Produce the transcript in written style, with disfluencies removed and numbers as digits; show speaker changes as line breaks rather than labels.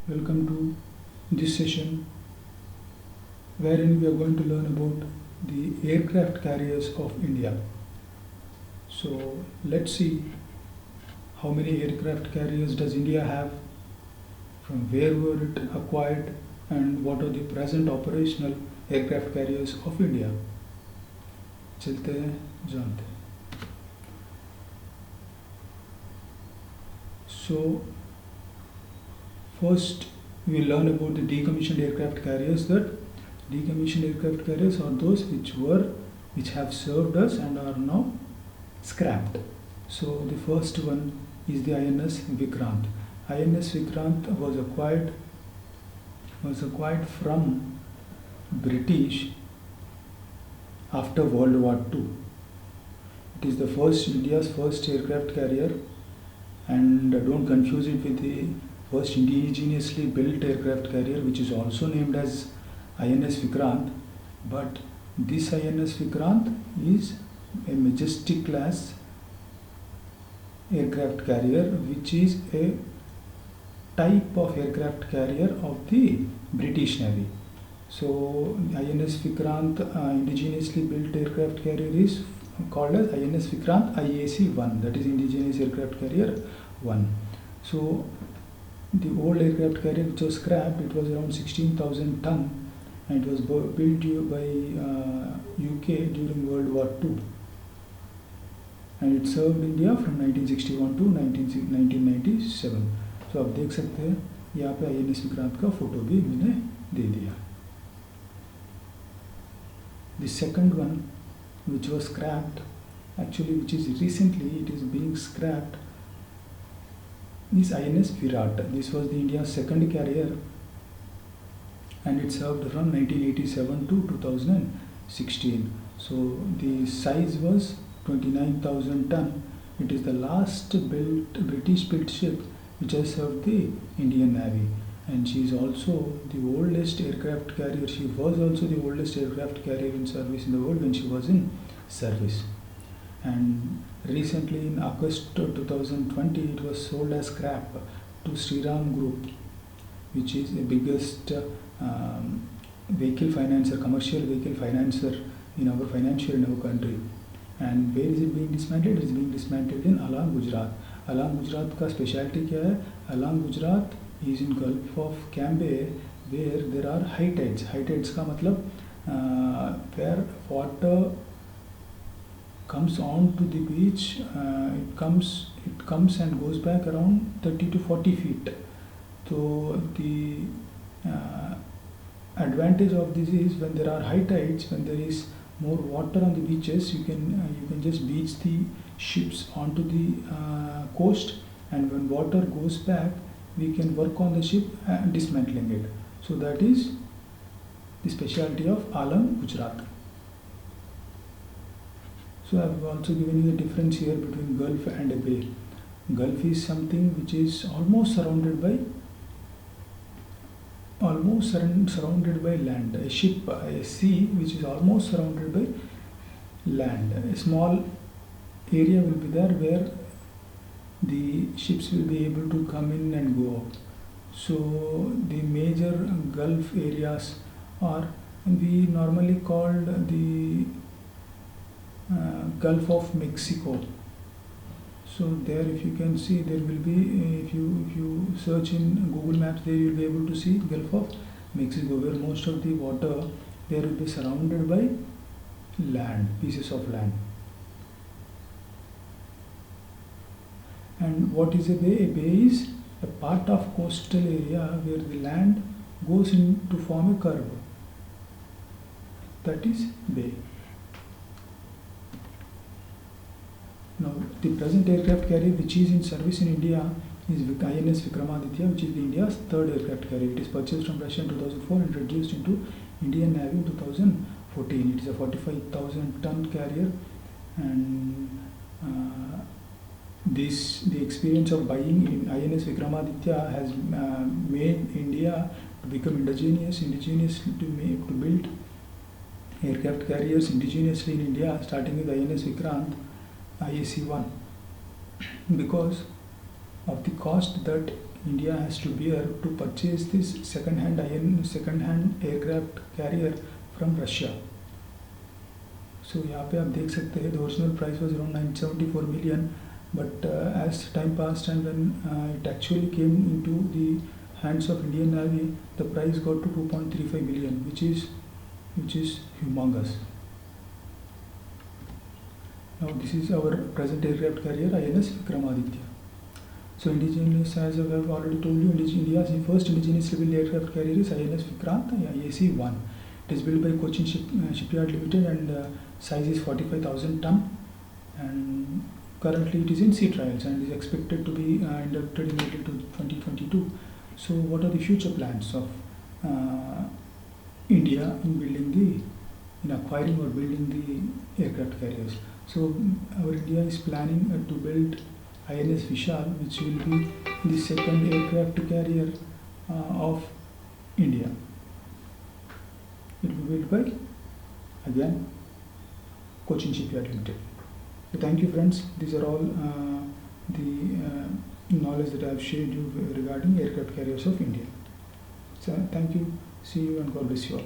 Welcome to this session wherein we are going to learn about the aircraft carriers of India. So let's see how many aircraft carriers does India have, from where were it acquired, and what are the present operational aircraft carriers of India. चलते हैं जानते हैं. So first we will learn about the decommissioned aircraft carriers. That decommissioned aircraft carriers are those which have served us and are now scrapped. So the first one is the INS Vikrant. INS Vikrant was acquired from British after World War II. It is the India's first aircraft carrier, and don't confuse it with the first indigenously built aircraft carrier, which is also named as INS Vikrant. But this INS Vikrant is a Majestic class aircraft carrier, which is a type of aircraft carrier of the British Navy. So INS Vikrant indigenously built aircraft carrier is called as INS Vikrant IAC-1, that is indigenous aircraft carrier 1. So the old aircraft carrier which was scrapped, it was around 16,000 ton, and it was built by UK during World War II, and it served India from 1961 to 1997. So आप देख सकते हैं यहाँ पे INS Vikrant का photo भी मैंने दे दिया. The second one which was scrapped, actually which is recently it is being scrapped, is INS Virat. This was the India's second carrier, and it served from 1987 to 2016. So the size was 29,000 ton. It is the last British built ship which has served the Indian Navy, and she is also the oldest aircraft carrier. She was also the oldest aircraft carrier in service in the world when she was in service. And recently in August 2020, it was sold as scrap to Shriram Group, which is the biggest vehicle financer, commercial vehicle financer in our country. And where is it being dismantled? It is being dismantled in Alang, Gujarat. Alang, Gujarat का specialty क्या है? Alang, Gujarat is in Gulf of Cambay, where there are high tides. High tides का मतलब where water comes on to the beach, it comes and goes back around 30 to 40 feet. So the advantage of this is when there are high tides, when there is more water on the beaches, you can just beach the ships onto the coast, and when water goes back, we can work on the ship and dismantling it. So that is the specialty of Alang, Gujarat. So I have also given you the difference here between Gulf and a bay. Gulf is something which is almost surrounded by land. A ship, a sea which is almost surrounded by land. A small area will be there where the ships will be able to come in and go out. So the major Gulf areas are, we normally called the Gulf of Mexico. So there, if you can see, there will be, if you search in Google Maps, there you will be able to see Gulf of Mexico, where most of the water there will be surrounded by land, pieces of land. And what is a bay? A bay is a part of coastal area where the land goes in to form a curve. That is bay. Now, the present aircraft carrier which is in service in India is INS Vikramaditya, which is India's third aircraft carrier. It is purchased from Russia in 2004 and introduced into Indian Navy in 2014. It is a 45,000 ton carrier, and the experience of buying in INS Vikramaditya has made India to become indigenous to build aircraft carriers indigenously in India, starting with INS Vikrant IAC-1, because of the cost that India has to bear to purchase this second-hand aircraft carrier from Russia. So यहाँ पे आप देख सकते हैं the original price was around 974 million, but as time passed and when it actually came into the hands of Indian Navy, the price got to 2.35 million, which is humongous. Now this is our present aircraft carrier INS Vikramaditya. So indigenous, as I have already told you, India's first indigenous civil aircraft carrier is INS Vikrant AC-1. It is built by Cochin Shipyard Limited and size is 45,000 ton, and currently it is in sea trials and is expected to be inducted in April 2022. So what are the future plans of India in acquiring or building the aircraft carriers? So our India is planning to build INS Vishal, which will be the second aircraft carrier of India. It will be built by, again, Cochin Shipyard Limited. So thank you, friends. These are all the knowledge that I have shared you regarding aircraft carriers of India. So thank you. See you and God bless you all.